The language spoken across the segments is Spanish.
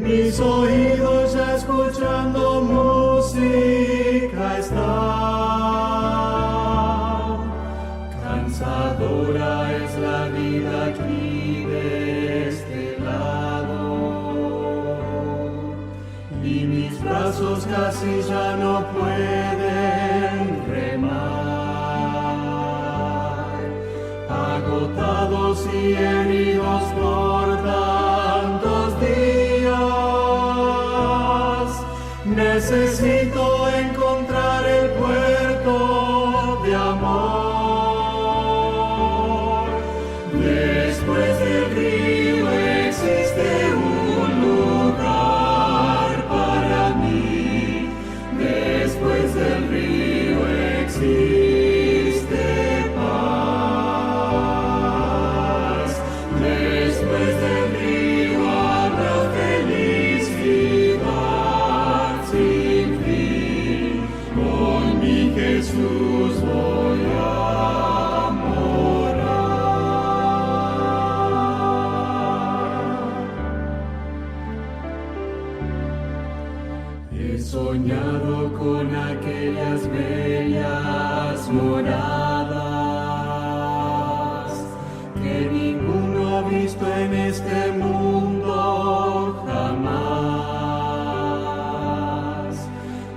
Mis oídos ya escuchando música están. Cansadora es la vida aquí de este lado, y mis brazos casi ya no pueden remar, agotados y heridos por tantos días. Necesito encontrar el puerto de amor. Después del río existe un lugar para mí. Después del río existe paz. Después del río habrá felicidad sin fin. Con mi Jesús voy a morar. He soñado con aquellas bellas moradas que ninguno ha visto en este mundo jamás,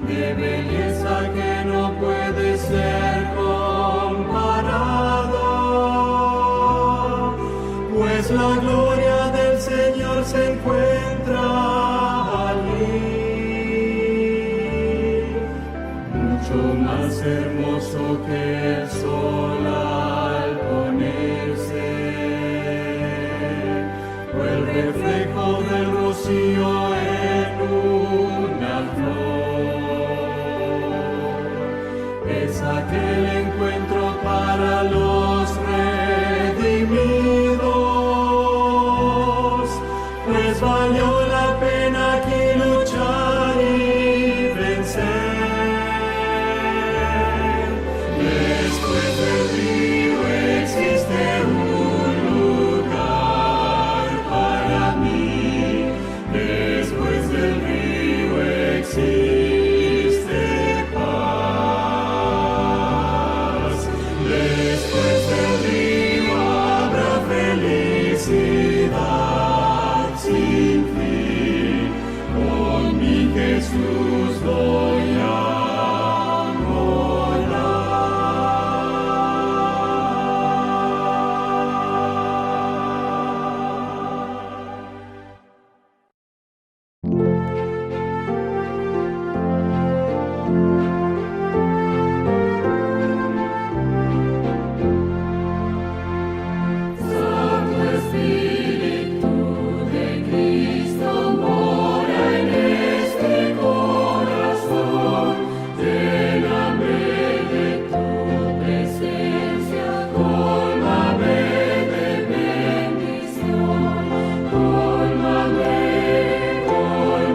de belleza que no puede ser comparada, pues la gloria del Señor se encuentra allí. Mucho más hermoso que el sol al ponerse, o el reflejo del rocío en una flor. Es aquel encuentro para los redimidos, pues valió la pena aquí luchar y vencer. Después del río existe un lugar para mí. Después del río existe paz. Después del río habrá felicidad sin fin. Con mi Jesús voy a Santo Espíritu de Cristo mora en este corazón. Lléname de tu presencia, cólmame de bendición, cólmame, cólmame.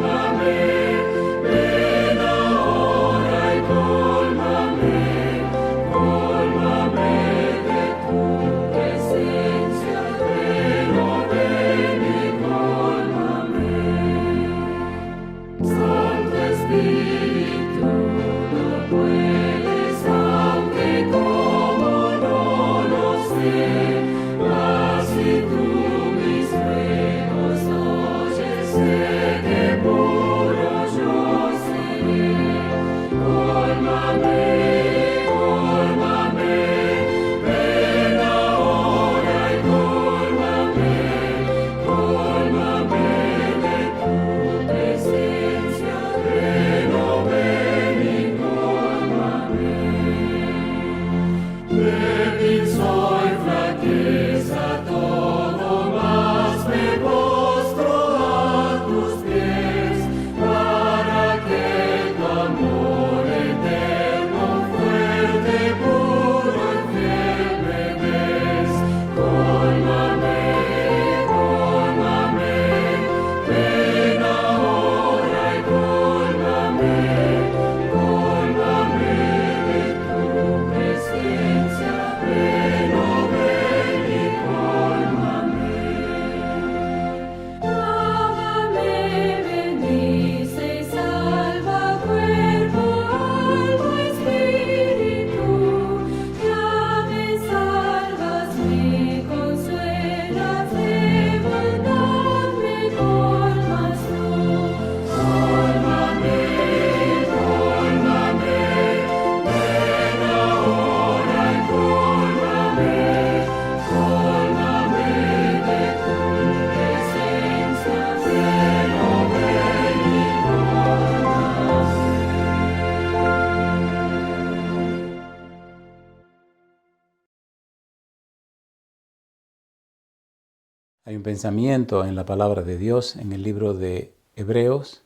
Hay un pensamiento en la palabra de Dios en el libro de Hebreos,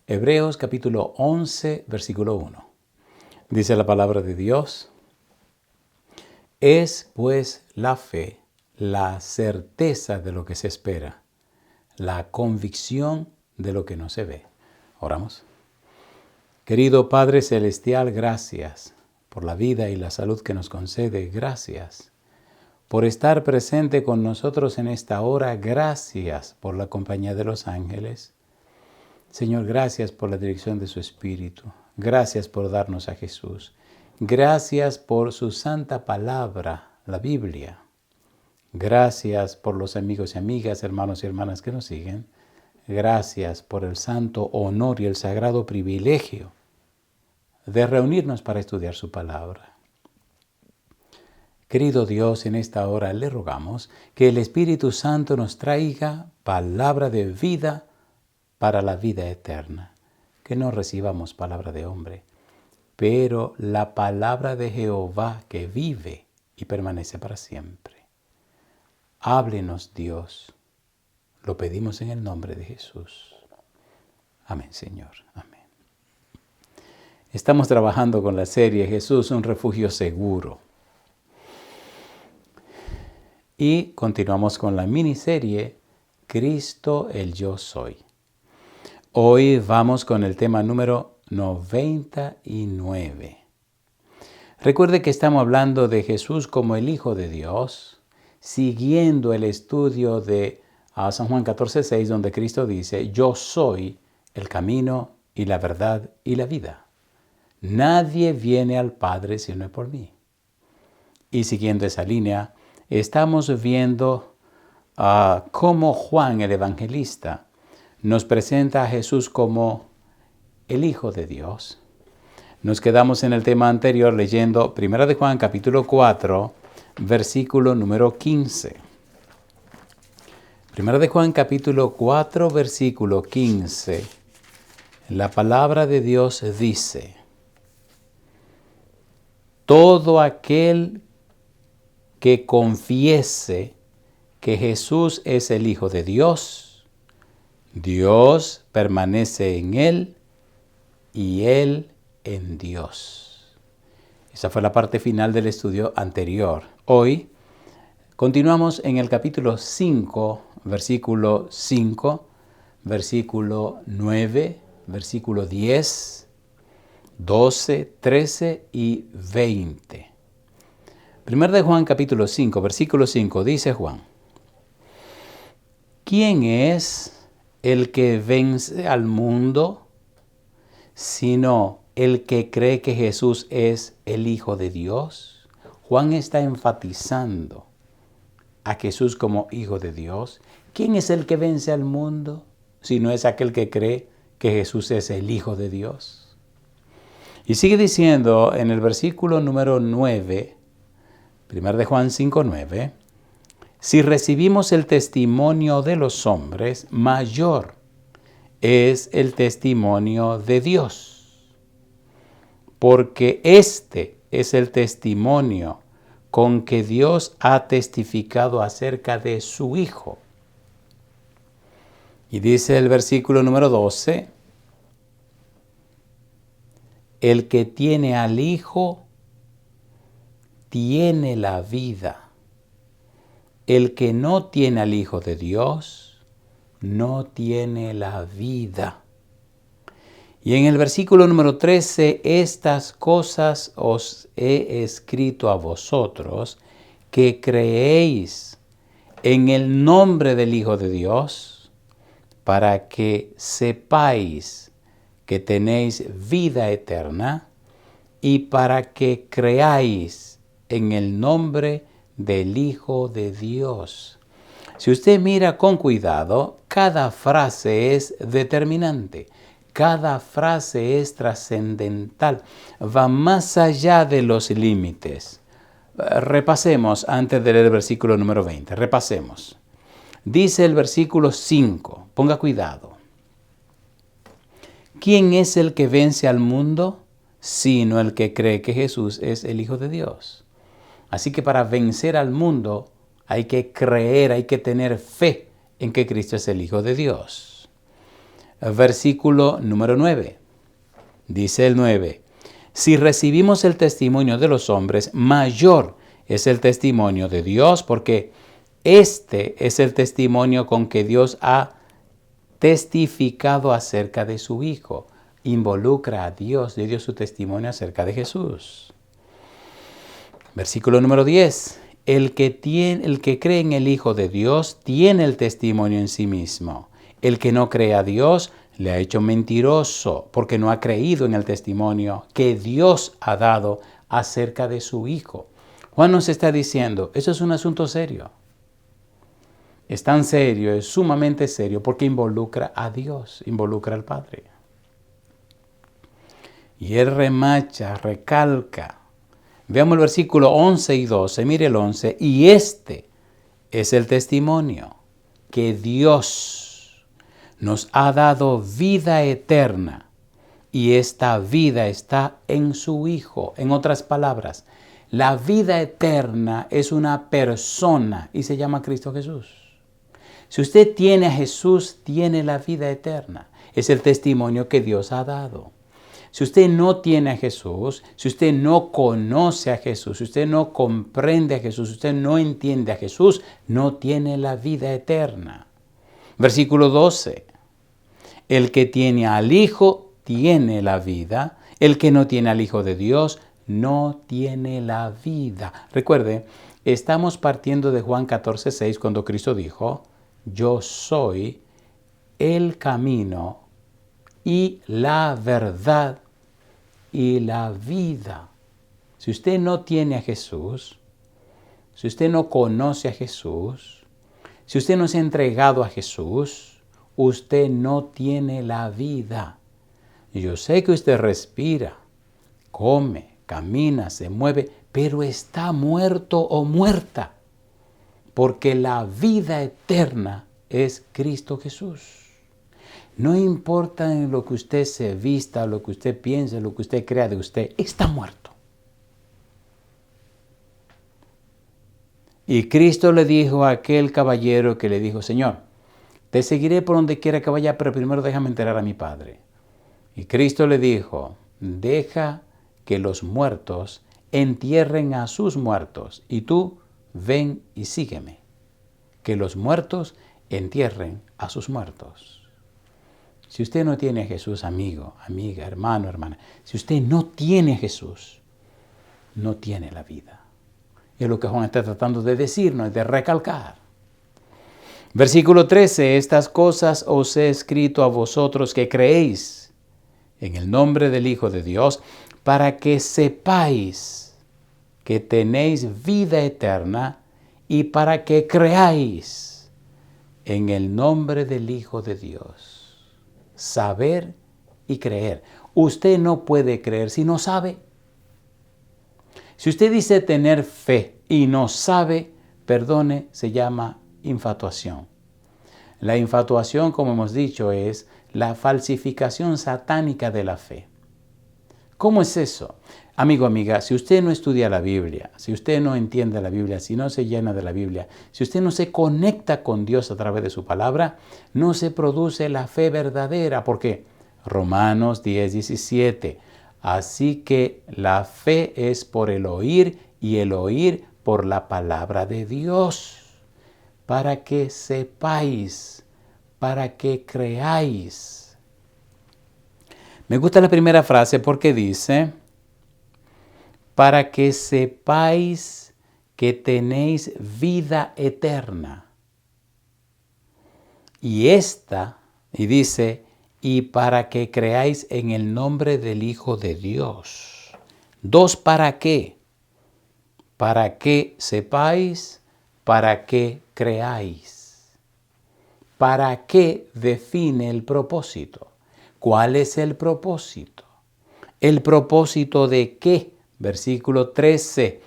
Hebreos capítulo 11, versículo 1. Dice la palabra de Dios: es pues la fe, la certeza de lo que se espera, la convicción de lo que no se ve. Oramos. Querido Padre Celestial, gracias por la vida y la salud que nos concede. Gracias por estar presente con nosotros en esta hora. Gracias por la compañía de los ángeles. Señor, gracias por la dirección de su Espíritu. Gracias por darnos a Jesús. Gracias por su santa palabra, la Biblia. Gracias por los amigos y amigas, hermanos y hermanas que nos siguen. Gracias por el santo honor y el sagrado privilegio de reunirnos para estudiar su palabra. Querido Dios, en esta hora le rogamos que el Espíritu Santo nos traiga palabra de vida para la vida eterna. Que no recibamos palabra de hombre, pero la palabra de Jehová que vive y permanece para siempre. Háblenos, Dios. Lo pedimos en el nombre de Jesús. Amén, Señor. Amén. Estamos trabajando con la serie Jesús, un refugio seguro. Y continuamos con la miniserie Cristo el Yo Soy. Hoy vamos con el tema número 99. Recuerde que estamos hablando de Jesús como el Hijo de Dios, siguiendo el estudio de San Juan 14:6, donde Cristo dice: yo soy el camino y la verdad y la vida. Nadie viene al Padre si no es por mí. Y siguiendo esa línea, estamos viendo cómo Juan el Evangelista nos presenta a Jesús como el Hijo de Dios. Nos quedamos en el tema anterior leyendo 1 de Juan capítulo 4, versículo número 15. 1 de Juan capítulo 4, versículo 15. La palabra de Dios dice: todo aquel que confiese que Jesús es el Hijo de Dios, Dios permanece en él y él en Dios. Esa fue la parte final del estudio anterior. Hoy continuamos en el capítulo 5, versículo 5, versículo 9, versículo 10, 12, 13 y 20. 1 de Juan capítulo 5, versículo 5, dice Juan: ¿quién es el que vence al mundo, sino el que cree que Jesús es el Hijo de Dios? Juan está enfatizando a Jesús como Hijo de Dios. ¿Quién es el que vence al mundo, sino es aquel que cree que Jesús es el Hijo de Dios? Y sigue diciendo en el versículo número 9, 1 de Juan 5, 9, si recibimos el testimonio de los hombres, mayor es el testimonio de Dios, porque este es el testimonio con que Dios ha testificado acerca de su Hijo. Y dice el versículo número 12, el que tiene al Hijo tiene la vida. El que no tiene al Hijo de Dios no tiene la vida. Y en el versículo número 13, estas cosas os he escrito a vosotros que creéis en el nombre del Hijo de Dios, para que sepáis que tenéis vida eterna y para que creáis en el nombre del Hijo de Dios. Si usted mira con cuidado, cada frase es determinante. Cada frase es trascendental. Va más allá de los límites. Repasemos antes de leer el versículo número 20. Repasemos. Dice el versículo 5. Ponga cuidado. ¿Quién es el que vence al mundo? Sino el que cree que Jesús es el Hijo de Dios. Así que para vencer al mundo hay que creer, hay que tener fe en que Cristo es el Hijo de Dios. Versículo número 9. Dice el 9. Si recibimos el testimonio de los hombres, mayor es el testimonio de Dios, porque este es el testimonio con que Dios ha testificado acerca de su Hijo. Involucra a Dios, le dio su testimonio acerca de Jesús. Versículo número 10. El que cree en el Hijo de Dios tiene el testimonio en sí mismo. El que no cree a Dios le ha hecho mentiroso, porque no ha creído en el testimonio que Dios ha dado acerca de su Hijo. Juan nos está diciendo, eso es un asunto serio. Es tan serio, es sumamente serio, porque involucra a Dios, involucra al Padre. Y él remacha, recalca. Veamos el versículo 11 y 12. Mire el 11. Y este es el testimonio, que Dios nos ha dado vida eterna. Y esta vida está en su Hijo. En otras palabras, la vida eterna es una persona y se llama Cristo Jesús. Si usted tiene a Jesús, tiene la vida eterna. Es el testimonio que Dios ha dado. Si usted no tiene a Jesús, si usted no conoce a Jesús, si usted no comprende a Jesús, si usted no entiende a Jesús, no tiene la vida eterna. Versículo 12. El que tiene al Hijo tiene la vida. El que no tiene al Hijo de Dios no tiene la vida. Recuerde, estamos partiendo de Juan 14:6 cuando Cristo dijo, yo soy el camino y la verdad y la vida. Si usted no tiene a Jesús, si usted no conoce a Jesús, si usted no se ha entregado a Jesús, usted no tiene la vida. Yo sé que usted respira, come, camina, se mueve, pero está muerto o muerta, porque la vida eterna es Cristo Jesús. No importa en lo que usted se vista, lo que usted piense, lo que usted crea de usted, está muerto. Y Cristo le dijo a aquel caballero que le dijo, Señor, te seguiré por donde quiera que vaya, pero primero déjame enterrar a mi padre. Y Cristo le dijo, deja que los muertos entierren a sus muertos, y tú ven y sígueme. Que los muertos entierren a sus muertos. Si usted no tiene a Jesús, amigo, amiga, hermano, hermana, si usted no tiene a Jesús, no tiene la vida. Es lo que Juan está tratando de decirnos, de recalcar. Versículo 13, estas cosas os he escrito a vosotros que creéis en el nombre del Hijo de Dios, para que sepáis que tenéis vida eterna y para que creáis en el nombre del Hijo de Dios. Saber y creer. Usted no puede creer si no sabe. Si usted dice tener fe y no sabe, perdone, se llama infatuación. La infatuación, como hemos dicho, es la falsificación satánica de la fe. ¿Cómo es eso? Amigo, amiga, si usted no estudia la Biblia, si usted no entiende la Biblia, si no se llena de la Biblia, si usted no se conecta con Dios a través de su palabra, no se produce la fe verdadera. ¿Por qué? Romanos 10:17. Así que la fe es por el oír y el oír por la palabra de Dios. Para que sepáis, para que creáis. Me gusta la primera frase porque dice, para que sepáis que tenéis vida eterna. Y dice, y para que creáis en el nombre del Hijo de Dios. Dos, ¿para qué? Para que sepáis, para que creáis. ¿Para qué define el propósito? ¿Cuál es el propósito? ¿El propósito de qué? Versículo 13.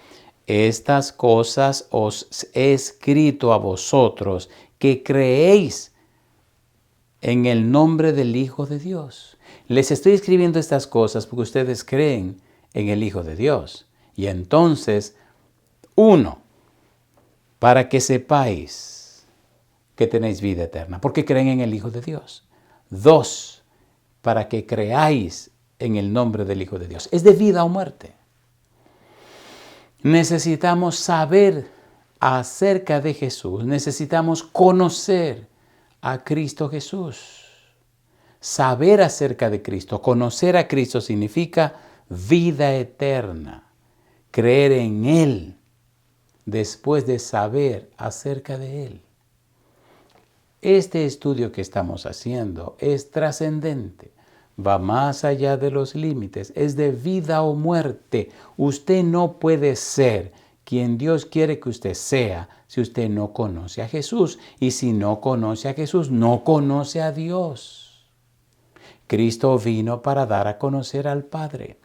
Estas cosas os he escrito a vosotros que creéis en el nombre del Hijo de Dios. Les estoy escribiendo estas cosas porque ustedes creen en el Hijo de Dios. Y entonces, 1, para que sepáis que tenéis vida eterna, porque creen en el Hijo de Dios. 2, para que creáis en el nombre del Hijo de Dios. Es de vida o muerte. Necesitamos saber acerca de Jesús. Necesitamos conocer a Cristo Jesús. Saber acerca de Cristo, conocer a Cristo significa vida eterna. Creer en Él después de saber acerca de Él. Este estudio que estamos haciendo es trascendente. Va más allá de los límites. Es de vida o muerte. Usted no puede ser quien Dios quiere que usted sea si usted no conoce a Jesús. Y si no conoce a Jesús, no conoce a Dios. Cristo vino para dar a conocer al Padre,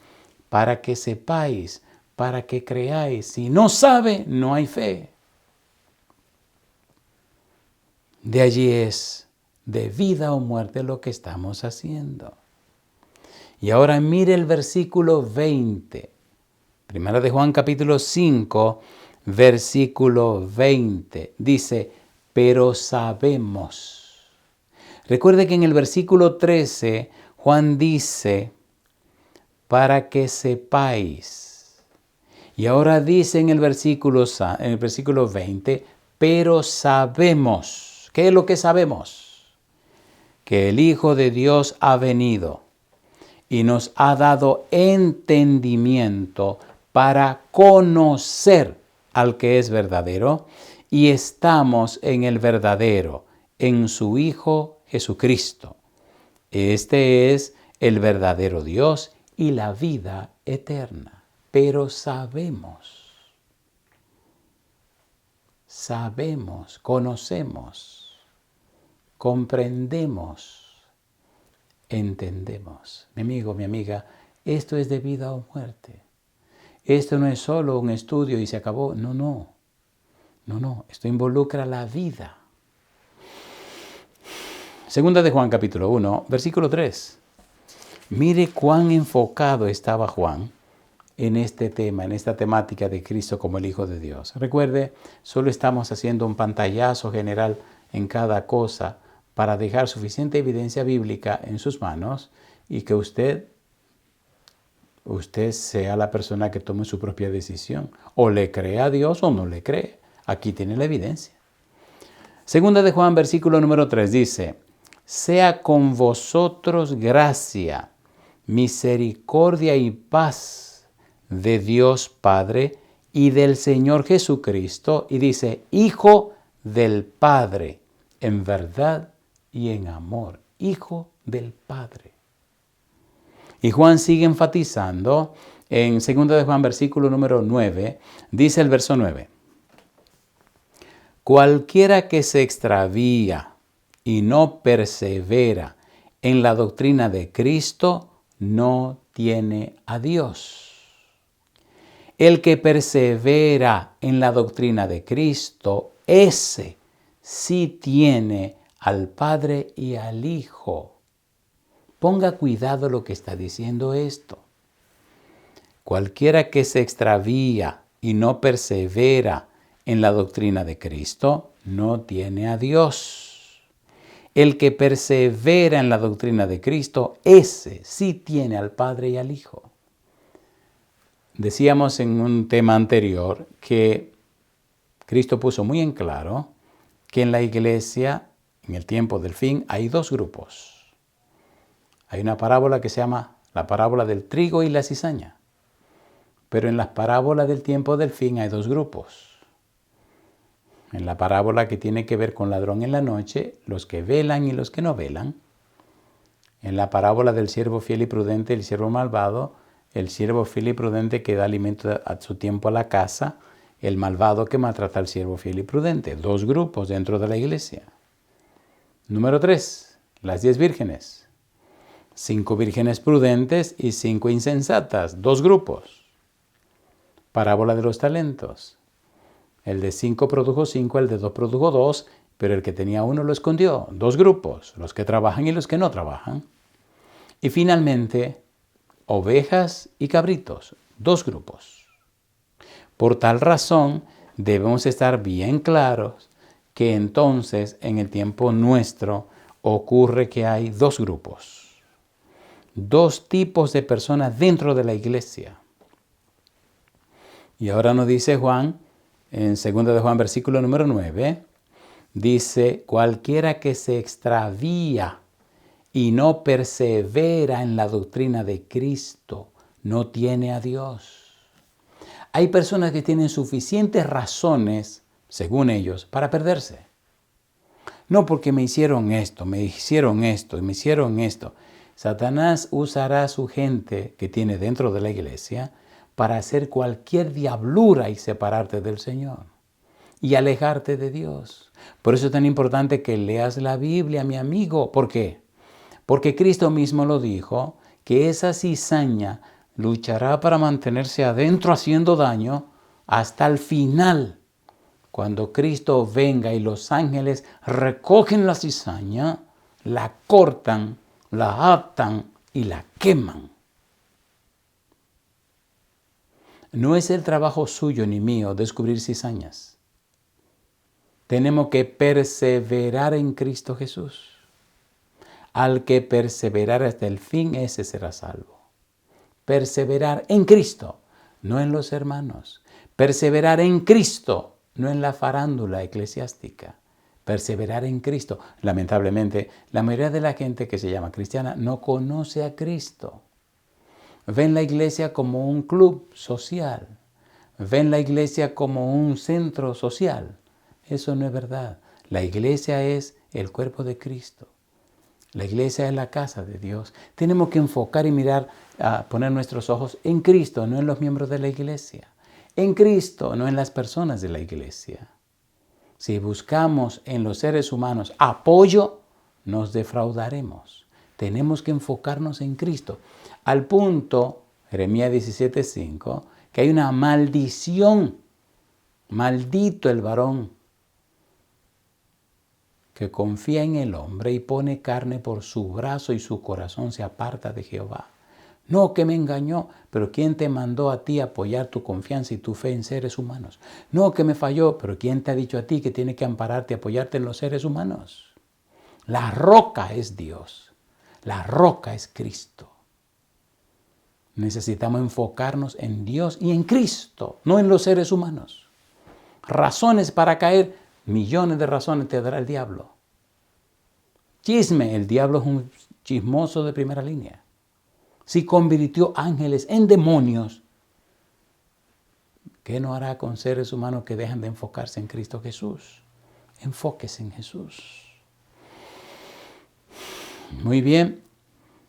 para que sepáis, para que creáis. Si no sabe, no hay fe. De allí es de vida o muerte lo que estamos haciendo. Y ahora mire el versículo 20. Primera de Juan capítulo 5, versículo 20. Dice, pero sabemos. Recuerde que en el versículo 13, Juan dice, para que sepáis. Y ahora dice en el versículo 20, pero sabemos. ¿Qué es lo que sabemos? Que el Hijo de Dios ha venido y nos ha dado entendimiento para conocer al que es verdadero, y estamos en el verdadero, en su Hijo Jesucristo. Este es el verdadero Dios y la vida eterna. Pero sabemos, conocemos, comprendemos, entendemos. Mi amigo, mi amiga, esto es de vida o muerte. Esto no es solo un estudio y se acabó. No. Esto involucra la vida. Segunda de Juan capítulo 1, versículo 3. Mire cuán enfocado estaba Juan en este tema, en esta temática de Cristo como el Hijo de Dios. Recuerde, solo estamos haciendo un pantallazo general en cada cosa para dejar suficiente evidencia bíblica en sus manos y que usted sea la persona que tome su propia decisión. O le cree a Dios o no le cree. Aquí tiene la evidencia. Segunda de Juan, versículo número 3 dice, sea con vosotros gracia, misericordia y paz de Dios Padre y del Señor Jesucristo. Y dice, Hijo del Padre, en verdad y en amor. Hijo del Padre. Y Juan sigue enfatizando en 2 de Juan, versículo número 9, dice el verso 9. Cualquiera que se extravía y no persevera en la doctrina de Cristo, no tiene a Dios. El que persevera en la doctrina de Cristo, ese sí tiene al Padre y al Hijo. Ponga cuidado lo que está diciendo esto. Cualquiera que se extravía y no persevera en la doctrina de Cristo, no tiene a Dios. El que persevera en la doctrina de Cristo, ese sí tiene al Padre y al Hijo. Decíamos en un tema anterior que Cristo puso muy en claro que en la iglesia, en el tiempo del fin, hay dos grupos. Hay una parábola que se llama la parábola del trigo y la cizaña. Pero en las parábolas del tiempo del fin hay dos grupos. En la parábola que tiene que ver con ladrón en la noche, los que velan y los que no velan. En la parábola del siervo fiel y prudente y el siervo malvado, el siervo fiel y prudente que da alimento a su tiempo a la casa, el malvado que maltrata al siervo fiel y prudente. Dos grupos dentro de la iglesia. Número 3, las 10 vírgenes. 5 vírgenes prudentes y 5 insensatas. Dos grupos. Parábola de los talentos. El de 5 produjo 5, el de 2 produjo 2, pero el que tenía 1 lo escondió. Dos grupos, los que trabajan y los que no trabajan. Y finalmente, ovejas y cabritos. Dos grupos. Por tal razón, debemos estar bien claros que entonces en el tiempo nuestro ocurre que hay dos grupos, dos tipos de personas dentro de la iglesia. Y ahora nos dice Juan, en 2 de Juan, versículo número 9, dice, cualquiera que se extravía y no persevera en la doctrina de Cristo, no tiene a Dios. Hay personas que tienen suficientes razones, según ellos, para perderse. No porque me hicieron esto y me hicieron esto. Satanás usará a su gente que tiene dentro de la iglesia para hacer cualquier diablura y separarte del Señor y alejarte de Dios. Por eso es tan importante que leas la Biblia, mi amigo. ¿Por qué? Porque Cristo mismo lo dijo, que esa cizaña luchará para mantenerse adentro haciendo daño hasta el final. Cuando Cristo venga y los ángeles recogen la cizaña, la cortan, la atan y la queman. No es el trabajo suyo ni mío descubrir cizañas. Tenemos que perseverar en Cristo Jesús. Al que perseverar hasta el fin, ese será salvo. Perseverar en Cristo, no en los hermanos. Perseverar en Cristo, no en la farándula eclesiástica. Perseverar en Cristo. Lamentablemente, la mayoría de la gente que se llama cristiana no conoce a Cristo. Ven la iglesia como un club social. Ven la iglesia como un centro social. Eso no es verdad. La iglesia es el cuerpo de Cristo. La iglesia es la casa de Dios. Tenemos que enfocar y mirar, poner nuestros ojos en Cristo, no en los miembros de la iglesia. En Cristo, no en las personas de la iglesia. Si buscamos en los seres humanos apoyo, nos defraudaremos. Tenemos que enfocarnos en Cristo. Al punto, Jeremías 17:5, que hay una maldición. Maldito el varón que confía en el hombre y pone carne por su brazo y su corazón se aparta de Jehová. No, que me engañó, pero ¿quién te mandó a ti apoyar tu confianza y tu fe en seres humanos? No, que me falló, pero ¿quién te ha dicho a ti que tiene que ampararte y apoyarte en los seres humanos? La roca es Dios. La roca es Cristo. Necesitamos enfocarnos en Dios y en Cristo, no en los seres humanos. Razones para caer, millones de razones te dará el diablo. Chisme, el diablo es un chismoso de primera línea. Si convirtió ángeles en demonios, ¿qué no hará con seres humanos que dejan de enfocarse en Cristo Jesús? Enfóquese en Jesús. Muy bien,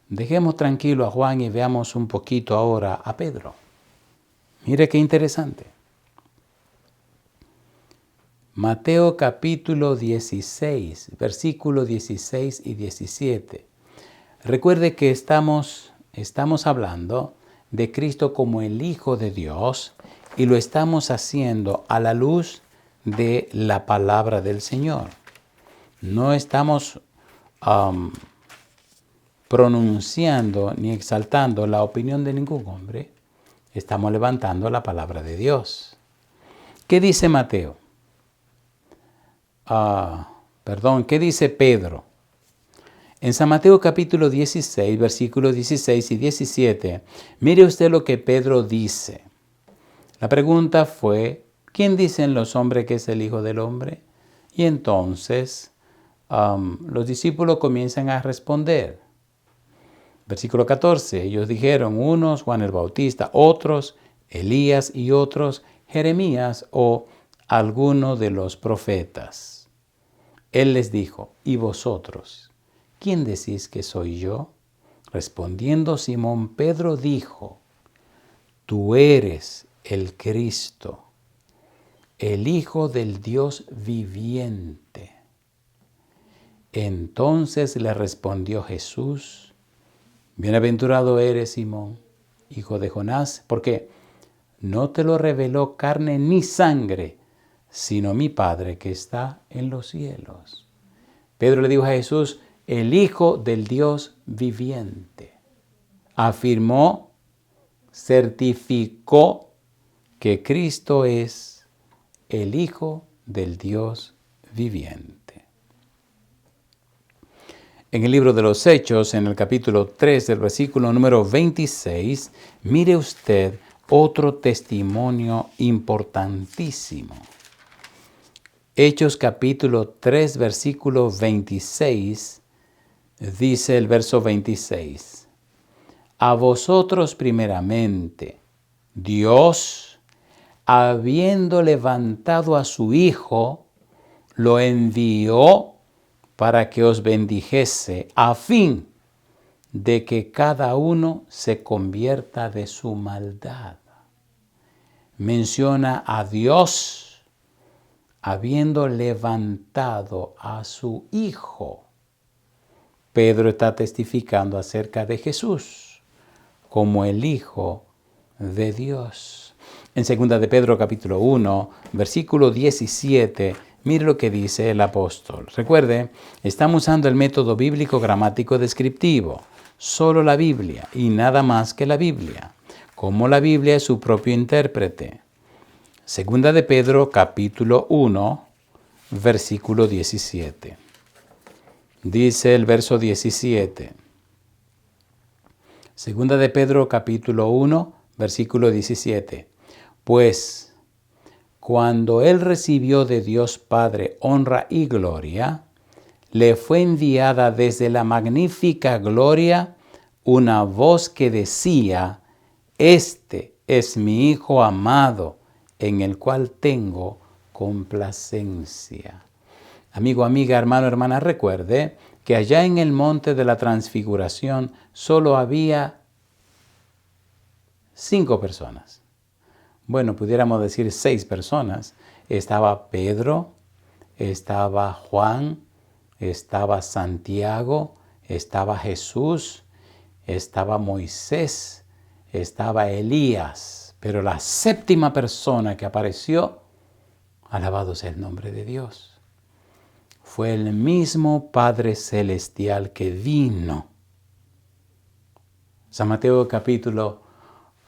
dejemos tranquilo a Juan y veamos un poquito ahora a Pedro. Mire qué interesante. Mateo capítulo 16, versículos 16 y 17. Recuerde que estamos hablando de Cristo como el Hijo de Dios y lo estamos haciendo a la luz de la palabra del Señor. No estamos pronunciando ni exaltando la opinión de ningún hombre. Estamos levantando la palabra de Dios. ¿Qué dice Mateo? ¿Qué dice Pedro? En San Mateo capítulo 16, versículos 16 y 17, mire usted lo que Pedro dice. La pregunta fue, ¿quién dicen los hombres que es el Hijo del Hombre? Y entonces los discípulos comienzan a responder. Versículo 14, ellos dijeron, unos Juan el Bautista, otros Elías y otros Jeremías o alguno de los profetas. Él les dijo, ¿y vosotros? ¿Quién decís que soy yo? Respondiendo Simón Pedro dijo, tú eres el Cristo, el Hijo del Dios viviente. Entonces le respondió Jesús, bienaventurado eres Simón, hijo de Jonás, porque no te lo reveló carne ni sangre, sino mi Padre que está en los cielos. Pedro le dijo a Jesús, el Hijo del Dios viviente. Afirmó, certificó que Cristo es el Hijo del Dios viviente. En el libro de los Hechos, en el capítulo 3, del versículo número 26, mire usted otro testimonio importantísimo. Hechos capítulo 3, versículo 26, dice el verso 26. A vosotros primeramente, Dios, habiendo levantado a su Hijo, lo envió para que os bendijese, a fin de que cada uno se convierta de su maldad. Menciona a Dios habiendo levantado a su Hijo. Pedro está testificando acerca de Jesús como el Hijo de Dios. En 2 de Pedro capítulo 1, versículo 17, mire lo que dice el apóstol. Recuerde, estamos usando el método bíblico gramático descriptivo. Solo la Biblia y nada más que la Biblia. Como la Biblia es su propio intérprete. 2 de Pedro capítulo 1, versículo 17. Dice el verso 17. 2 de Pedro capítulo 1, versículo 17. Pues, cuando él recibió de Dios Padre honra y gloria, le fue enviada desde la magnífica gloria una voz que decía: Este es mi Hijo amado, en el cual tengo complacencia. Amigo, amiga, hermano, hermana, recuerde que allá en el monte de la transfiguración solo había 5 personas. Bueno, pudiéramos decir 6 personas. Estaba Pedro, estaba Juan, estaba Santiago, estaba Jesús, estaba Moisés, estaba Elías. Pero la 7ª persona que apareció, alabado sea el nombre de Dios, fue el mismo Padre Celestial que vino. San Mateo capítulo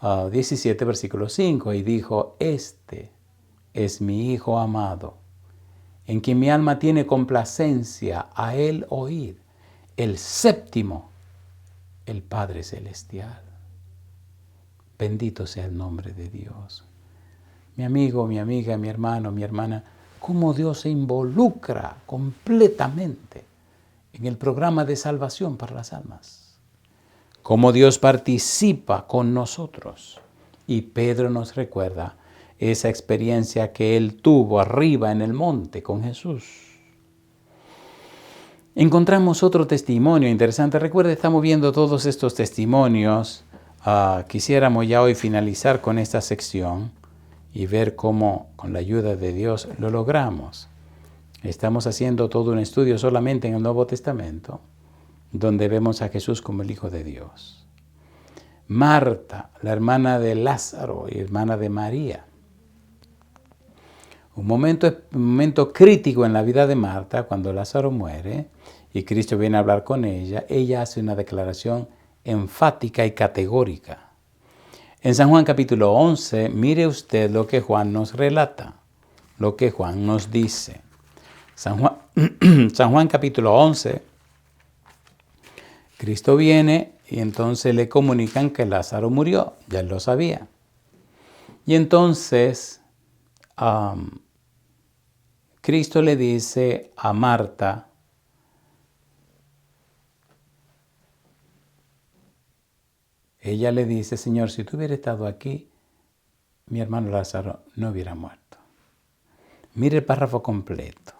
17, versículo 5, y dijo: Este es mi Hijo amado, en quien mi alma tiene complacencia, a él oíd. El 7º, el Padre Celestial. Bendito sea el nombre de Dios. Mi amigo, mi amiga, mi hermano, mi hermana, cómo Dios se involucra completamente en el programa de salvación para las almas. Cómo Dios participa con nosotros. Y Pedro nos recuerda esa experiencia que él tuvo arriba en el monte con Jesús. Encontramos otro testimonio interesante. Recuerde, estamos viendo todos estos testimonios. Quisiéramos ya hoy finalizar con esta sección y ver cómo con la ayuda de Dios lo logramos. Estamos haciendo todo un estudio solamente en el Nuevo Testamento, donde vemos a Jesús como el Hijo de Dios. Marta, la hermana de Lázaro y hermana de María. Un momento crítico en la vida de Marta, cuando Lázaro muere y Cristo viene a hablar con ella, ella hace una declaración enfática y categórica. En San Juan capítulo 11, mire usted lo que Juan nos relata, lo que Juan nos dice. San Juan capítulo 11, Cristo viene y entonces le comunican que Lázaro murió, ya él lo sabía. Y entonces Cristo le dice a Marta: ella le dice: Señor, si tú hubieras estado aquí, mi hermano Lázaro no hubiera muerto. Mire el párrafo completo.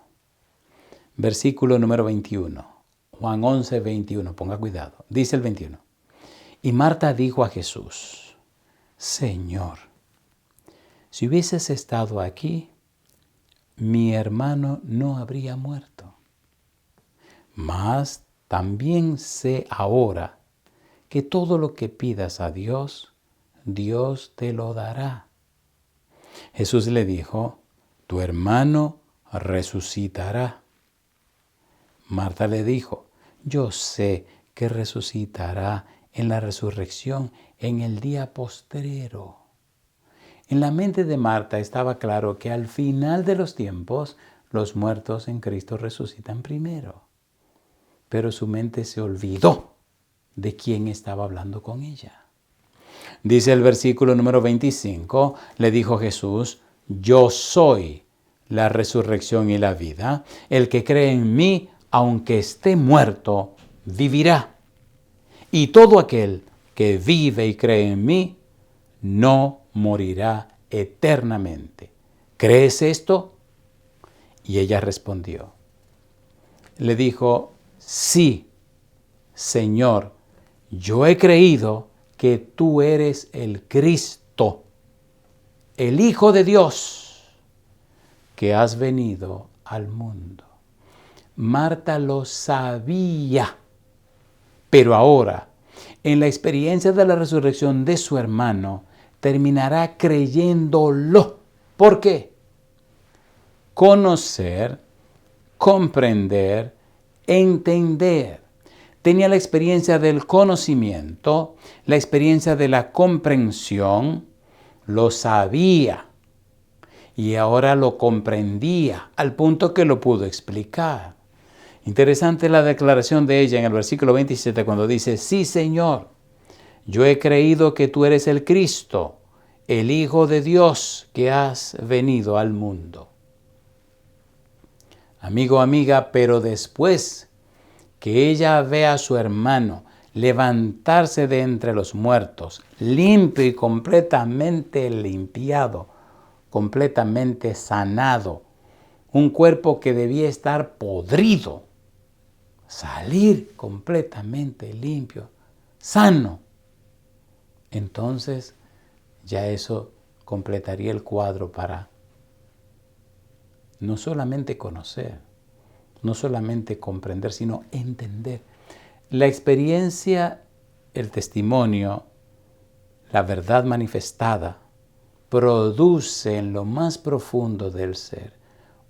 Versículo número 21. Juan 11, 21. Ponga cuidado. Dice el 21. Y Marta dijo a Jesús: Señor, si hubieses estado aquí, mi hermano no habría muerto. Mas también sé ahora que todo lo que pidas a Dios, Dios te lo dará. Jesús le dijo: tu hermano resucitará. Marta le dijo: yo sé que resucitará en la resurrección en el día postrero. En la mente de Marta estaba claro que al final de los tiempos los muertos en Cristo resucitan primero. Pero su mente se olvidó de quién estaba hablando con ella. Dice el versículo número 25, le dijo Jesús, yo soy la resurrección y la vida. El que cree en mí, aunque esté muerto, vivirá. Y todo aquel que vive y cree en mí, no morirá eternamente. ¿Crees esto? Y ella respondió. Le dijo, sí, Señor, yo he creído que tú eres el Cristo, el Hijo de Dios, que has venido al mundo. Marta lo sabía, pero ahora, en la experiencia de la resurrección de su hermano, terminará creyéndolo. ¿Por qué? Conocer, comprender, entender. Tenía la experiencia del conocimiento, la experiencia de la comprensión, lo sabía y ahora lo comprendía al punto que lo pudo explicar. Interesante la declaración de ella en el versículo 27 cuando dice, sí, Señor, yo he creído que tú eres el Cristo, el Hijo de Dios que has venido al mundo. Amigo, amiga, pero después que ella ve a su hermano levantarse de entre los muertos, limpio y completamente limpiado, completamente sanado, un cuerpo que debía estar podrido, salir completamente limpio, sano, entonces ya eso completaría el cuadro para no solamente conocer, no solamente comprender, sino entender. La experiencia, el testimonio, la verdad manifestada, produce en lo más profundo del ser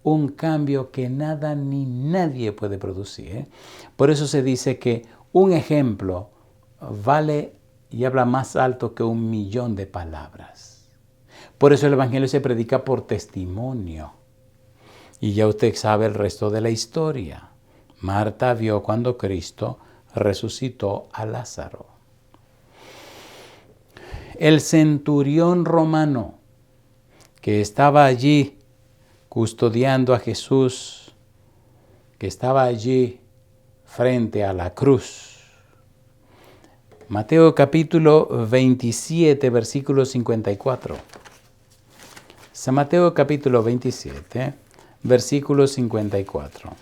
un cambio que nada ni nadie puede producir. Por eso se dice que un ejemplo vale y habla más alto que 1,000,000 de palabras. Por eso el Evangelio se predica por testimonio. Y ya usted sabe el resto de la historia. Marta vio cuando Cristo resucitó a Lázaro. El centurión romano que estaba allí custodiando a Jesús, que estaba allí frente a la cruz. Mateo capítulo 27, versículo 54. San Mateo capítulo 27. Versículo 54.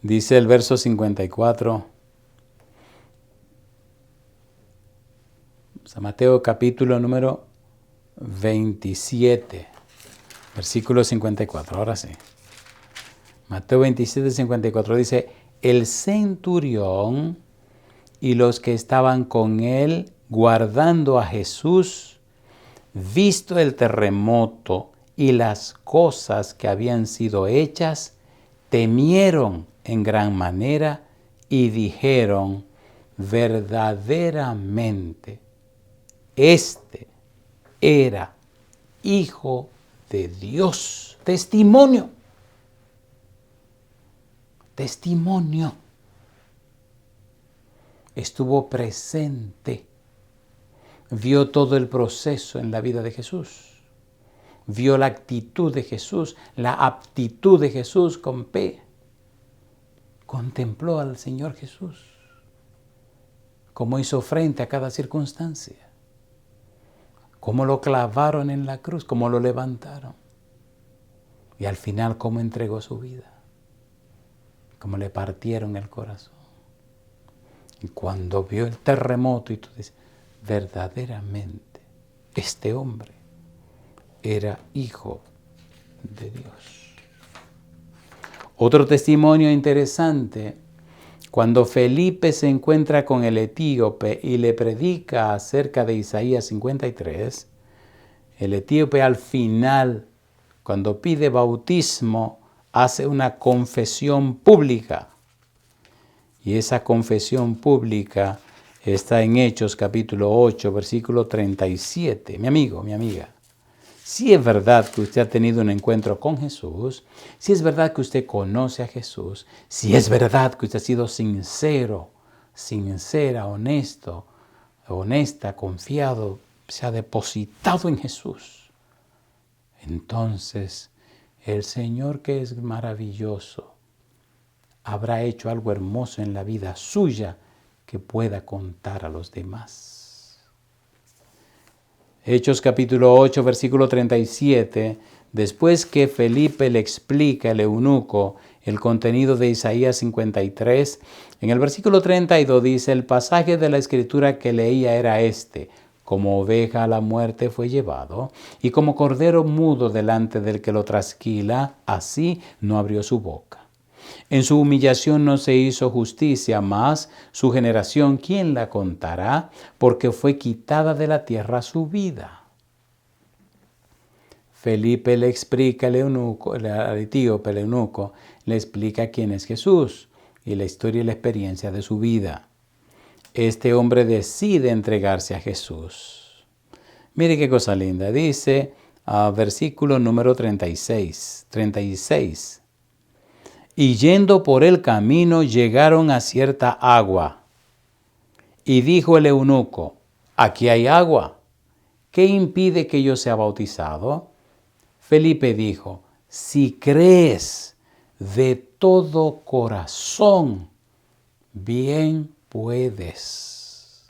Dice el verso 54. San Mateo capítulo número 27. Versículo 54. Ahora sí. Mateo 27, 54 dice, el centurión y los que estaban con él guardando a Jesús, visto el terremoto y las cosas que habían sido hechas, temieron en gran manera y dijeron, verdaderamente, este era Hijo de Dios. Testimonio. Testimonio. Estuvo presente. Vio todo el proceso en la vida de Jesús. Vio la actitud de Jesús, la aptitud de Jesús con P. Contempló al Señor Jesús, cómo hizo frente a cada circunstancia, cómo lo clavaron en la cruz, cómo lo levantaron y al final cómo entregó su vida, cómo le partieron el corazón. Y cuando vio el terremoto y tú dices, verdaderamente este hombre era Hijo de Dios. Otro testimonio interesante, cuando Felipe se encuentra con el etíope y le predica acerca de Isaías 53, el etíope al final, cuando pide bautismo, hace una confesión pública. Y esa confesión pública está en Hechos capítulo 8, versículo 37. Mi amigo, mi amiga. Si es verdad que usted ha tenido un encuentro con Jesús, si es verdad que usted conoce a Jesús, si es verdad que usted ha sido sincero, sincera, honesto, honesta, confiado, se ha depositado en Jesús, entonces el Señor, que es maravilloso, habrá hecho algo hermoso en la vida suya que pueda contar a los demás. Hechos capítulo 8, versículo 37, después que Felipe le explica al eunuco el contenido de Isaías 53, en el versículo 32 dice, el pasaje de la escritura que leía era este: como oveja a la muerte fue llevado, y como cordero mudo delante del que lo trasquila, así no abrió su boca. En su humillación no se hizo justicia, mas su generación, ¿quién la contará? Porque fue quitada de la tierra su vida. Felipe le explica al etíope, el eunuco, le explica quién es Jesús y la historia y la experiencia de su vida. Este hombre decide entregarse a Jesús. Mire qué cosa linda. Dice, versículo número 36. Y yendo por el camino llegaron a cierta agua. Y dijo el eunuco, aquí hay agua. ¿Qué impide que yo sea bautizado? Felipe dijo, si crees de todo corazón, bien puedes.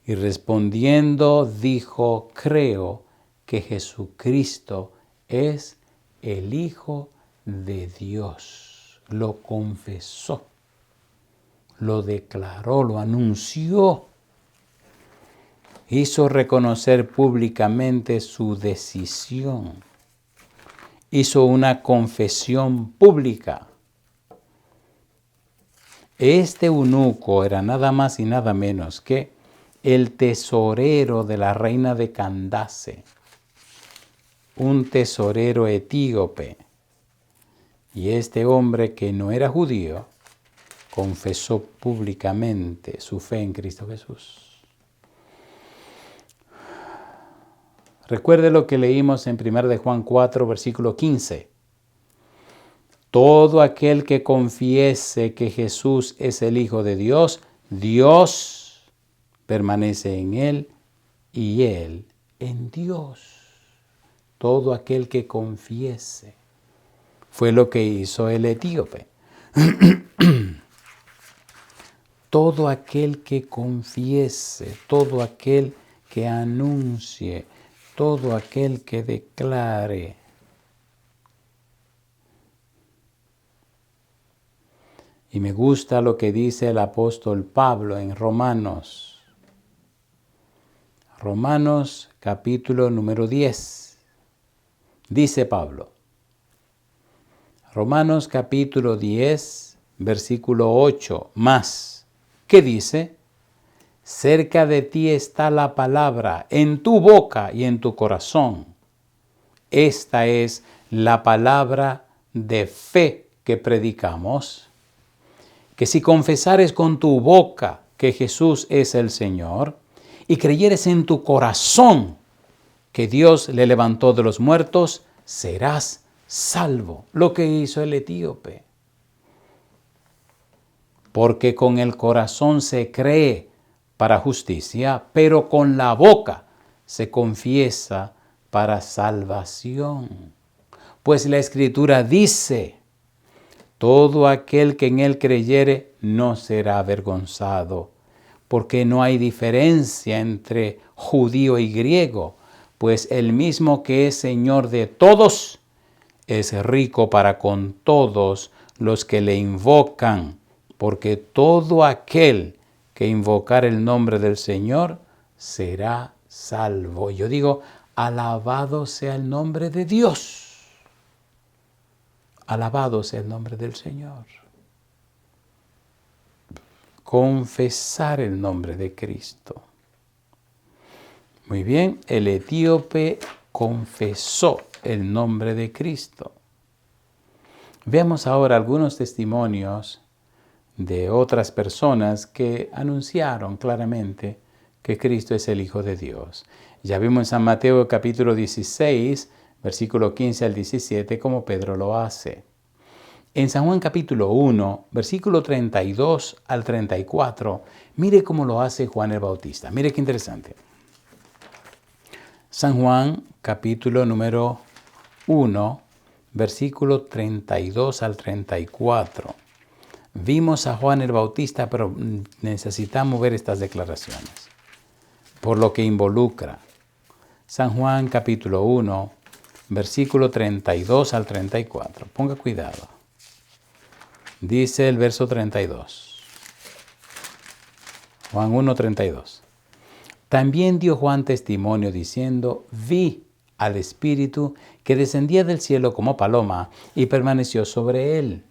Y respondiendo dijo, creo que Jesucristo es el Hijo de Dios. Lo confesó, lo declaró, lo anunció. Hizo reconocer públicamente su decisión. Hizo una confesión pública. Este eunuco era nada más y nada menos que el tesorero de la reina de Candace, un tesorero etíope. Y este hombre, que no era judío, confesó públicamente su fe en Cristo Jesús. Recuerde lo que leímos en 1 de Juan 4, versículo 15. Todo aquel que confiese que Jesús es el Hijo de Dios, Dios permanece en él y él en Dios. Todo aquel que confiese. Fue lo que hizo el etíope. Todo aquel que confiese, todo aquel que anuncie, todo aquel que declare. Y me gusta lo que dice el apóstol Pablo en Romanos. Romanos capítulo número 10. Dice Pablo. Romanos capítulo 10, versículo 8, más. ¿Qué dice? Cerca de ti está la palabra, en tu boca y en tu corazón. Esta es la palabra de fe que predicamos. Que si confesares con tu boca que Jesús es el Señor, y creyeres en tu corazón que Dios le levantó de los muertos, serás salvo. Lo que hizo el etíope. Porque con el corazón se cree para justicia, pero con la boca se confiesa para salvación. Pues la Escritura dice, todo aquel que en él creyere no será avergonzado, porque no hay diferencia entre judío y griego, pues el mismo que es Señor de todos, es rico para con todos los que le invocan, porque todo aquel que invocar el nombre del Señor será salvo. Yo digo, alabado sea el nombre de Dios. Alabado sea el nombre del Señor. Confesar el nombre de Cristo. Muy bien, el etíope confesó el nombre de Cristo. Veamos ahora algunos testimonios de otras personas que anunciaron claramente que Cristo es el Hijo de Dios. Ya vimos en San Mateo capítulo 16, versículo 15 al 17, cómo Pedro lo hace. En San Juan capítulo 1, versículo 32 al 34, mire cómo lo hace Juan el Bautista. Mire qué interesante. San Juan capítulo número 1, versículo 32 al 34. Vimos a Juan el Bautista, pero necesitamos ver estas declaraciones, por lo que involucra. San Juan capítulo 1, versículo 32 al 34. Ponga cuidado. Dice el verso 32. Juan 1, 32. También dio Juan testimonio diciendo, vi al Espíritu que descendía del cielo como paloma y permaneció sobre él.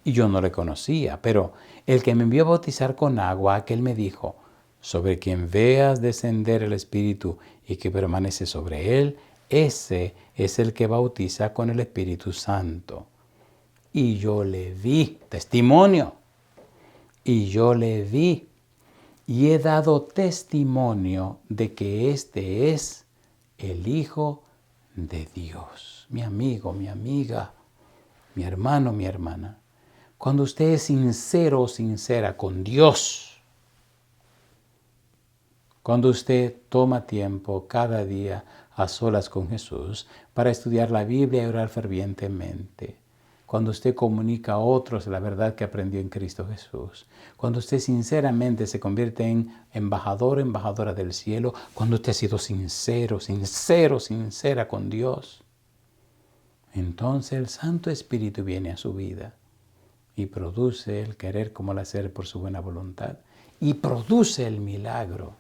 Y yo no le conocía, pero el que me envió a bautizar con agua, aquel me dijo, sobre quien veas descender el Espíritu y que permanece sobre él, ese es el que bautiza con el Espíritu Santo. Y yo le vi, testimonio, y yo le vi, y he dado testimonio de que este es el Hijo de Dios. Mi amigo, mi amiga, mi hermano, mi hermana, cuando usted es sincero o sincera con Dios, cuando usted toma tiempo cada día a solas con Jesús para estudiar la Biblia y orar fervientemente, cuando usted comunica a otros la verdad que aprendió en Cristo Jesús, cuando usted sinceramente se convierte en embajador, embajadora del cielo, cuando usted ha sido sincero, sincera con Dios, entonces el Santo Espíritu viene a su vida y produce el querer como el hacer por su buena voluntad y produce el milagro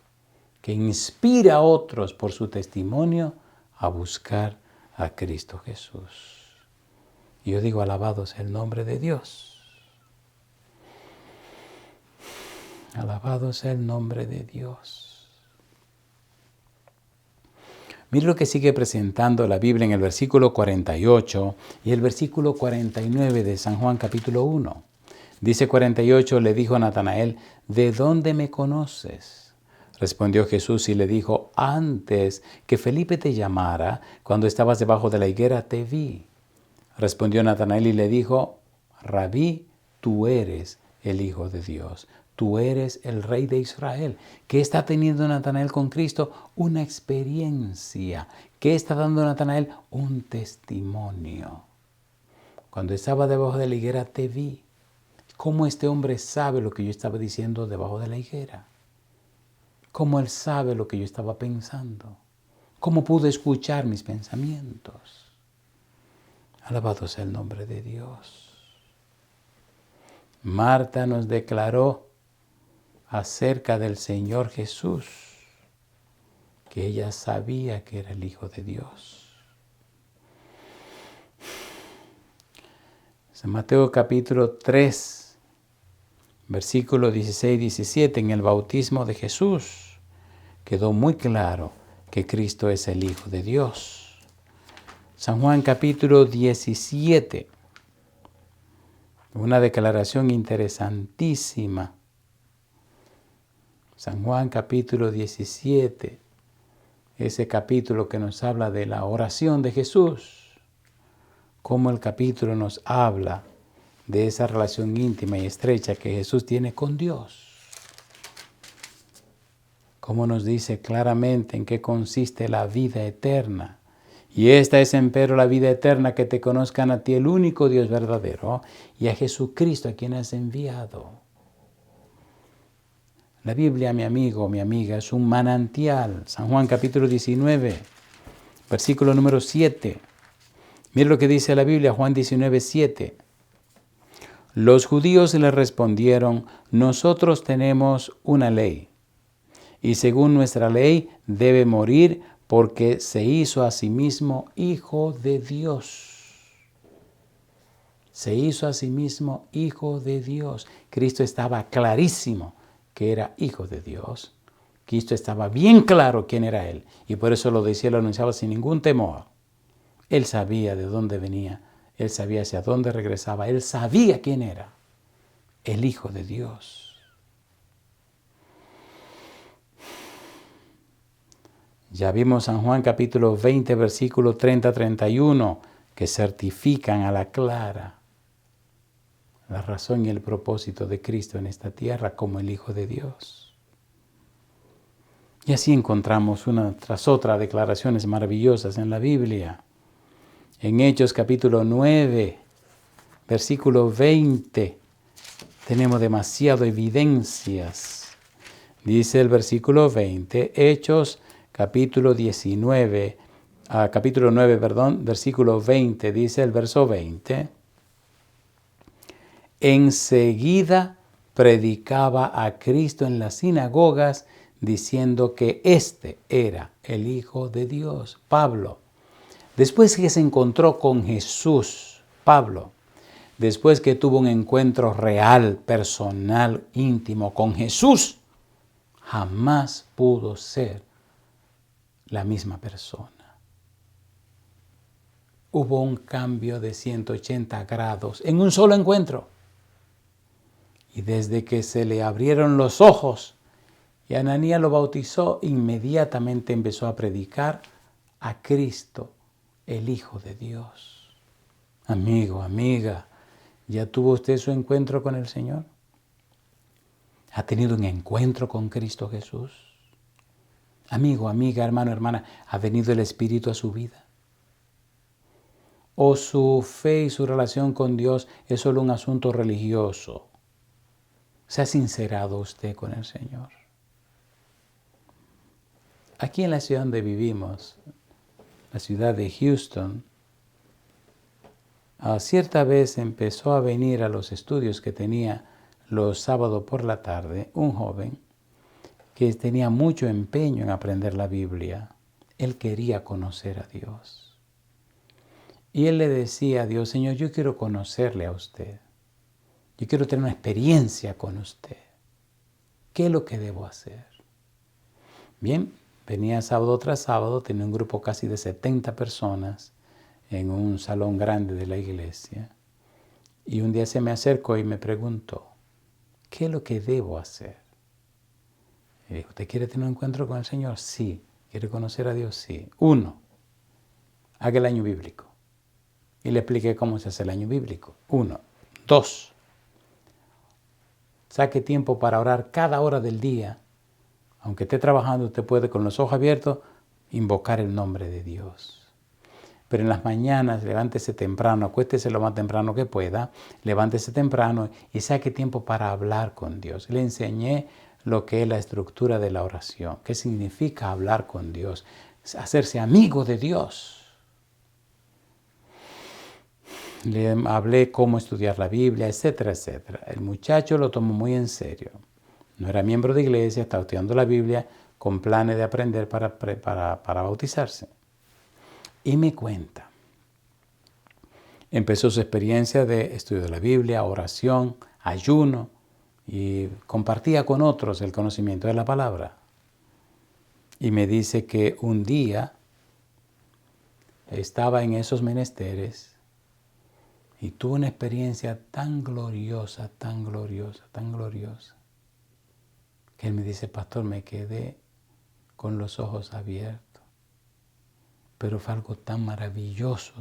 que inspira a otros por su testimonio a buscar a Cristo Jesús. Y yo digo, alabado sea el nombre de Dios. Alabado sea el nombre de Dios. Mire lo que sigue presentando la Biblia en el versículo 48 y el versículo 49 de San Juan capítulo 1. Dice 48, le dijo a Natanael, ¿de dónde me conoces? Respondió Jesús y le dijo, antes que Felipe te llamara, cuando estabas debajo de la higuera, te vi. Respondió Natanael y le dijo, Rabí, tú eres el Hijo de Dios, tú eres el Rey de Israel. ¿Qué está teniendo Natanael con Cristo? Una experiencia. ¿Qué está dando Natanael? Un testimonio. Cuando estaba debajo de la higuera te vi. ¿Cómo este hombre sabe lo que yo estaba diciendo debajo de la higuera? ¿Cómo él sabe lo que yo estaba pensando? ¿Cómo pudo escuchar mis pensamientos? Alabado sea el nombre de Dios. Marta nos declaró acerca del Señor Jesús que ella sabía que era el Hijo de Dios. San Mateo capítulo 3, versículo 16 y 17, en el bautismo de Jesús, quedó muy claro que Cristo es el Hijo de Dios. San Juan capítulo 17, una declaración interesantísima. San Juan capítulo 17, ese capítulo que nos habla de la oración de Jesús, cómo el capítulo nos habla de esa relación íntima y estrecha que Jesús tiene con Dios. Cómo nos dice claramente en qué consiste la vida eterna. Y esta es empero la vida eterna, que te conozcan a ti, el único Dios verdadero, y a Jesucristo a quien has enviado. La Biblia, mi amigo, mi amiga, es un manantial. San Juan capítulo 19, versículo número 7. Mira lo que dice la Biblia, Juan 19, 7. Los judíos le respondieron, nosotros tenemos una ley, y según nuestra ley debe morir porque se hizo a sí mismo Hijo de Dios. Se hizo a sí mismo Hijo de Dios. Cristo estaba clarísimo que era Hijo de Dios. Cristo estaba bien claro quién era Él. Y por eso lo decía y lo anunciaba sin ningún temor. Él sabía de dónde venía. Él sabía hacia dónde regresaba. Él sabía quién era. El Hijo de Dios. Ya vimos San Juan capítulo 20, versículo 30-31, que certifican a la clara la razón y el propósito de Cristo en esta tierra como el Hijo de Dios. Y así encontramos una tras otra declaraciones maravillosas en la Biblia. En Hechos capítulo 9, versículo 20, tenemos demasiadas evidencias. Dice el versículo 20, Hechos capítulo 9, versículo 20, dice el verso 20. Enseguida predicaba a Cristo en las sinagogas, diciendo que éste era el Hijo de Dios. Pablo, después que se encontró con Jesús, después que tuvo un encuentro real, personal, íntimo con Jesús, jamás pudo ser la misma persona. Hubo un cambio de 180 grados en un solo encuentro. Y desde que se le abrieron los ojos y Ananías lo bautizó, inmediatamente empezó a predicar a Cristo, el Hijo de Dios. Amigo, amiga, ¿ya tuvo usted su encuentro con el Señor? ¿Ha tenido un encuentro con Cristo Jesús? Amigo, amiga, hermano, hermana, ¿ha venido el Espíritu a su vida? ¿O su fe y su relación con Dios es solo un asunto religioso? ¿Se ha sincerado usted con el Señor? Aquí en la ciudad donde vivimos, la ciudad de Houston, cierta vez empezó a venir a los estudios que tenía los sábados por la tarde un joven que tenía mucho empeño en aprender la Biblia. Él quería conocer a Dios. Y él le decía a Dios, Señor, yo quiero conocerle a usted. Yo quiero tener una experiencia con usted. ¿Qué es lo que debo hacer? Bien, venía sábado tras sábado, tenía un grupo casi de 70 personas en un salón grande de la iglesia. Y un día se me acercó y me preguntó, ¿qué es lo que debo hacer? Y dijo, ¿usted quiere tener un encuentro con el Señor? Sí. ¿Quiere conocer a Dios? Sí. 1, haga el año bíblico. Y le expliqué cómo se hace el año bíblico. 1. 2, saque tiempo para orar cada hora del día. Aunque esté trabajando, usted puede con los ojos abiertos invocar el nombre de Dios. Pero en las mañanas, levántese temprano, acuéstese lo más temprano que pueda, levántese temprano y saque tiempo para hablar con Dios. Le enseñé lo que es la estructura de la oración, qué significa hablar con Dios, hacerse amigo de Dios. Le hablé cómo estudiar la Biblia, etcétera, etcétera. El muchacho lo tomó muy en serio. No era miembro de iglesia, estaba estudiando la Biblia con planes de aprender para bautizarse. Y me cuenta. Empezó su experiencia de estudio de la Biblia, oración, ayuno, y compartía con otros el conocimiento de la palabra. Y me dice que un día estaba en esos menesteres y tuvo una experiencia tan gloriosa, tan gloriosa, tan gloriosa, que él me dice, pastor, me quedé con los ojos abiertos. Pero fue algo tan maravilloso,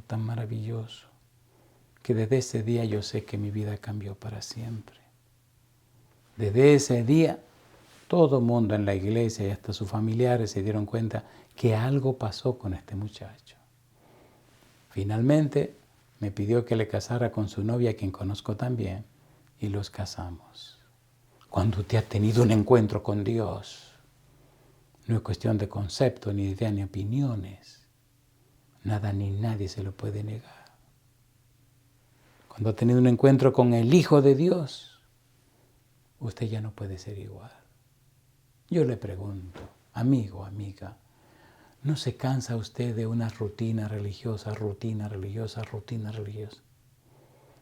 que desde ese día yo sé que mi vida cambió para siempre. Desde ese día, todo el mundo en la iglesia y hasta sus familiares se dieron cuenta que algo pasó con este muchacho. Finalmente, me pidió que le casara con su novia, a quien conozco también, y los casamos. Cuando usted ha tenido un encuentro con Dios, no es cuestión de concepto, ni ideas, ni opiniones. Nada ni nadie se lo puede negar. Cuando ha tenido un encuentro con el Hijo de Dios, usted ya no puede ser igual. Yo le pregunto, amigo, amiga, ¿no se cansa usted de una rutina religiosa?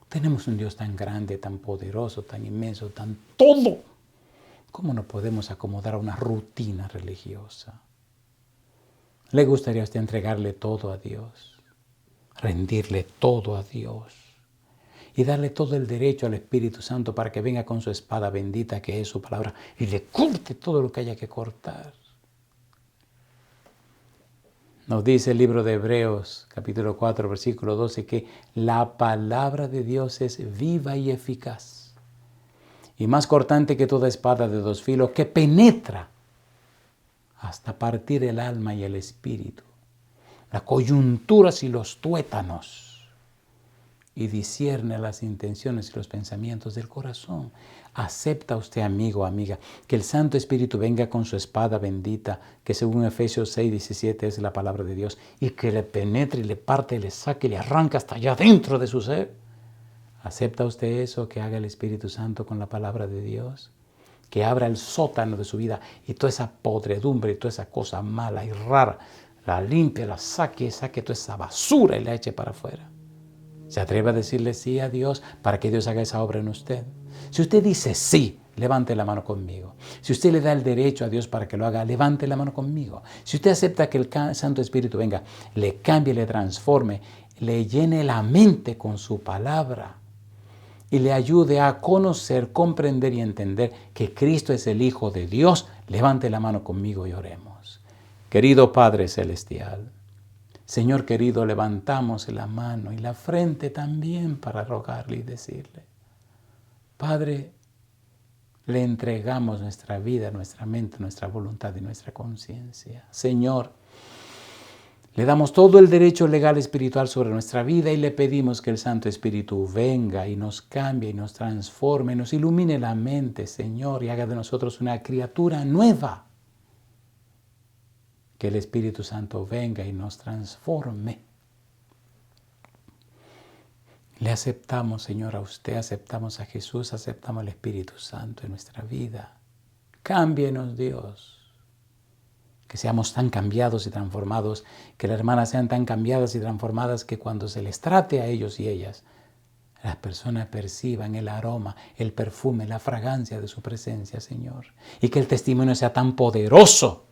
Tenemos un Dios tan grande, tan poderoso, tan inmenso, tan todo. ¿Cómo no podemos acomodar a una rutina religiosa? ¿Le gustaría a usted entregarle todo a Dios? Rendirle todo a Dios. Y darle todo el derecho al Espíritu Santo para que venga con su espada bendita, que es su palabra, y le corte todo lo que haya que cortar. Nos dice el libro de Hebreos, capítulo 4, versículo 12, que la palabra de Dios es viva y eficaz, y más cortante que toda espada de dos filos, que penetra hasta partir el alma y el espíritu, las coyunturas y los tuétanos, y discierne las intenciones y los pensamientos del corazón. ¿Acepta usted, amigo o amiga, que el Santo Espíritu venga con su espada bendita, que según Efesios 6:17 es la palabra de Dios, y que le penetre y le parte y le saque y le arranca hasta allá dentro de su ser? ¿Acepta usted eso que haga el Espíritu Santo con la palabra de Dios? Que abra el sótano de su vida y toda esa podredumbre y toda esa cosa mala y rara, la limpie, la saque toda esa basura y la eche para afuera. ¿Se atreve a decirle sí a Dios para que Dios haga esa obra en usted? Si usted dice sí, levante la mano conmigo. Si usted le da el derecho a Dios para que lo haga, levante la mano conmigo. Si usted acepta que el Santo Espíritu venga, le cambie, le transforme, le llene la mente con su palabra y le ayude a conocer, comprender y entender que Cristo es el Hijo de Dios, levante la mano conmigo y oremos. Querido Padre Celestial, Señor querido, levantamos la mano y la frente también para rogarle y decirle: Padre, le entregamos nuestra vida, nuestra mente, nuestra voluntad y nuestra conciencia. Señor, le damos todo el derecho legal y espiritual sobre nuestra vida y le pedimos que el Santo Espíritu venga y nos cambie y nos transforme, nos ilumine la mente, Señor, y haga de nosotros una criatura nueva. Que el Espíritu Santo venga y nos transforme. Le aceptamos, Señor, a usted, aceptamos a Jesús, aceptamos al Espíritu Santo en nuestra vida. Cámbienos, Dios. Que seamos tan cambiados y transformados, que las hermanas sean tan cambiadas y transformadas que cuando se les trate a ellos y ellas, las personas perciban el aroma, el perfume, la fragancia de su presencia, Señor. Y que el testimonio sea tan poderoso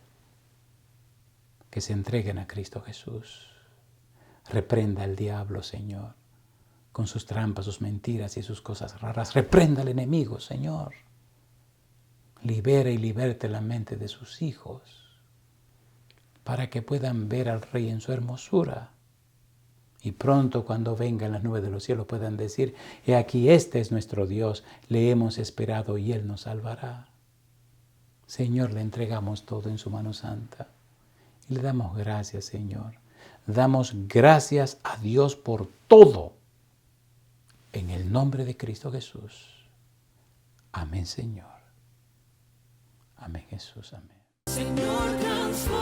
que se entreguen a Cristo Jesús. Reprenda al diablo, Señor, con sus trampas, sus mentiras y sus cosas raras. Reprenda al enemigo, Señor. Libera y liberte la mente de sus hijos para que puedan ver al Rey en su hermosura. Y pronto, cuando vengan las nubes de los cielos, puedan decir: he aquí, este es nuestro Dios, le hemos esperado y Él nos salvará. Señor, le entregamos todo en su mano santa. Y le damos gracias, Señor. Damos gracias a Dios por todo. En el nombre de Cristo Jesús. Amén, Señor. Amén, Jesús. Amén. Señor, transfórmame,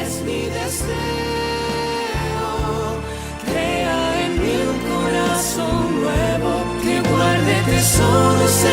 es mi deseo. Crea en mí un corazón nuevo que guarde tesoros.